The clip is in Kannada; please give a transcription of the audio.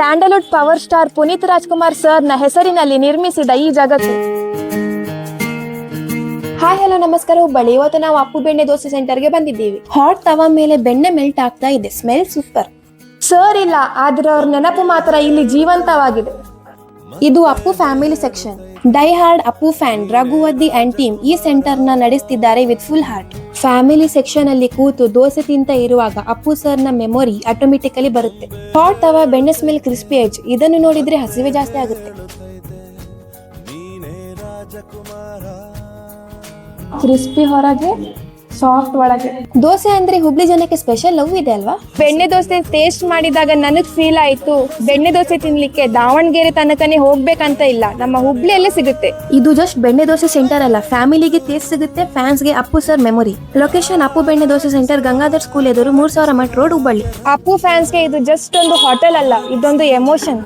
Sandalwood power star Puneeth Rajkumar ಸರ್ನ ಹೆಸರಿನಲ್ಲಿ ನಿರ್ಮಿಸಿದ ಈ ಜಗತ್ತು. ಹಾಯ್ ಹಲೋ ನಮಸ್ಕಾರ ಹುಬ್ಬಳ್ಳಿ. ಇವತ್ತು ನಾವು ಅಪ್ಪು ಬೆಣ್ಣೆ ದೋಸೆ ಸೆಂಟರ್ಗೆ ಬಂದಿದ್ದೀವಿ. ಹಾಟ್ ತವಾ ಮೇಲೆ ಬೆಣ್ಣೆ ಮೆಲ್ಟ್ ಆಗ್ತಾ ಇದೆ. Smell super. ಸರ್ ಇಲ್ಲ, ಆದ್ರೆ ಅವ್ರ ನೆನಪು ಮಾತ್ರ ಇಲ್ಲಿ ಜೀವಂತವಾಗಿದೆ. ಇದು Appu family section. Die hard Appu fan Raghuvardhi and team ಈ ಸೆಂಟರ್ ನ ನಡೆಸ್ತಿದ್ದಾರೆ with full heart. Family section ಅಲ್ಲಿ ಕೂತು ದೋಸೆ ತಿಂತ ಇರುವಾಗ ಅಪ್ಪು ಸರ್ ನ ಮೆಮೊರಿ ಆಟೋಮೆಟಿಕಲಿ ಬರುತ್ತೆ. ಹಾಟ್ ತವಾ, ಬೆಣ್ಣೆ ಸ್ಮೆಲ್, ಕ್ರಿಸ್ಪಿ ಎಡ್ಜ್, ಇದನ್ನು ನೋಡಿದ್ರೆ ಹಸಿವೆ ಜಾಸ್ತಿ ಆಗುತ್ತೆ. ಕ್ರಿಸ್ಪಿ ಹೊರಗೆ, ಸಾಫ್ಟ್ ಒಳಗೆ. ದೋಸೆ ಅಂದ್ರೆ ಹುಬ್ಳಿ ಜನಕ್ಕೆ ಸ್ಪೆಷಲ್ ಲವ್ ಇದೆ ಅಲ್ವಾ? ಬೆಣ್ಣೆ ದೋಸೆ ಟೇಸ್ಟ್ ಮಾಡಿದಾಗ ನನಗ್ ಫೀಲ್ ಆಯ್ತು, ಬೆಣ್ಣೆ ದೋಸೆ ತಿನ್ಲಿಕ್ಕೆ ದಾವಣಗೆರೆ ತನಕನೇ ಹೋಗ್ಬೇಕಂತ ಇಲ್ಲ, ನಮ್ಮ ಹುಬ್ಳಿಯಲ್ಲೇ ಸಿಗುತ್ತೆ. ಇದು ಜಸ್ಟ್ ಬೆಣ್ಣೆ ದೋಸೆ ಸೆಂಟರ್ ಅಲ್ಲ, ಫ್ಯಾಮಿಲಿಗೆ ಟೇಸ್ಟ್ ಸಿಗುತ್ತೆ, ಫ್ಯಾನ್ಸ್ಗೆ Appu sir memory. Location Appu Benne Dose centre, Gangadhar school ಎದುರು, 3000 ಮಠ ರೋಡ್, ಹುಬ್ಬಳ್ಳಿ. ಅಪ್ಪು ಫ್ಯಾನ್ಸ್ಗೆ ಇದು ಜಸ್ಟ್ ಒಂದು ಹೋಟೆಲ್ ಅಲ್ಲ, ಇದೊಂದು ಎಮೋಷನ್.